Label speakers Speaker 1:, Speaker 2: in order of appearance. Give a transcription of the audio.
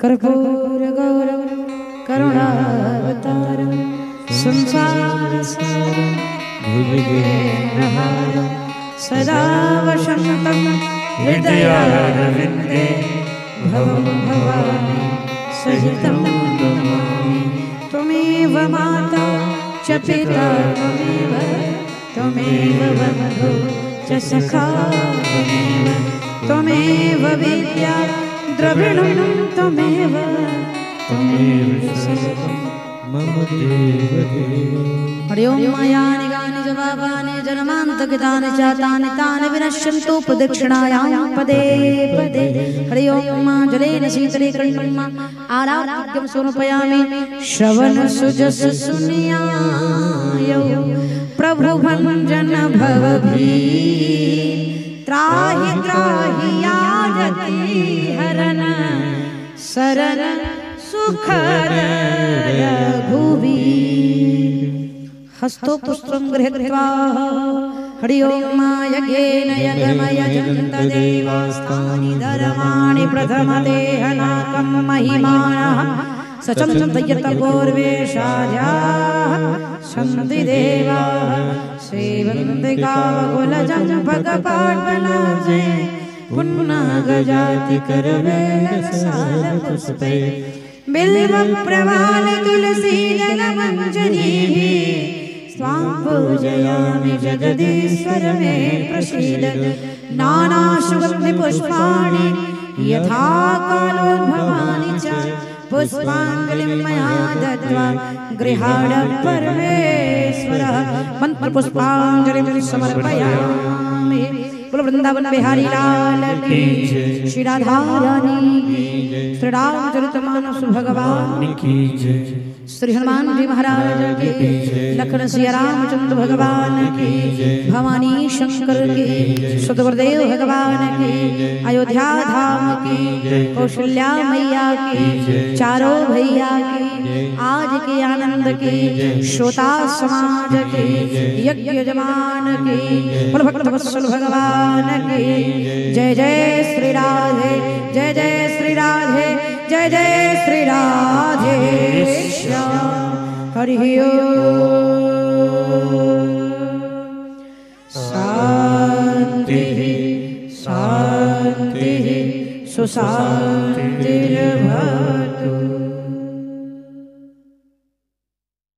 Speaker 1: कर्पूर गौरव करुणावतारम संसार सारम भुजगेन्द्रहारम सदा वसन्तं हृदयारविन्दे भवं भवानी सहितं नमामि। त्वमेव माता च पिता त्वमेव बन्धु च सखा त्वमेव विद्या द्रविणं त्वमेव सर्वं मम देवदेव। हरि ओम मायानि गानि जवाबानि जन्मान्तकितानि चातानि तानि विनश्यन्तु प्रदक्षिणायां पदे पदे। हरि ओम जलेन शीतले कण्ठं आराध्यं समर्पयामि। श्रवण सुजस सुनियायो प्रभु भंजन भवभीः त्राहि त्राहि याजति हरन शरण सुखद रघुवीर। हस्तो पुष्पं गृहीत्वा हरि ओम यज्ञेन यज्ञमयजन्त देवास्तानि धर्माणि प्रथमते हनाकं महिमानः सचं तय्यतपूर्वेशाजाः सन्ति देवाः सेवन्ति कावकुलजं भगपाट्पलाजे पुन्नागजाति करवेलसालपुष्पे बिल्वप्रवाल तुलसीदलमञ्जनीः स्वां पूजयामि जगदीश्वर मे प्रसीद। नानासुगन्धिपुष्पाणि यथा कालोद्भवानि च पुष्पाञ्जलिं मया दत्त्वा गृहाण परमे मंत्र पुष्पांजलि समर्पयामि। बोलो वृंदावन बिहारी लाल की, श्री राधा रानी की, श्री रामचरितमानस भगवान की, श्री हनुमान जी महाराज की, लखन सिया रामचंद्र भगवान की, भवानी शंकर की, सुदगुरुदेव भगवान की, अयोध्या धाम की, कौशल्या मैया की, चारों भैया की, आज के आनंद की, श्रोता समाज की, यज्ञ यजमान की, भक्त वत्सल भगवान की। जय जय श्री राधे, जय जय श्री राधे, जय जय श्री राधे श्याम। हरि शांति शांति सुशांति।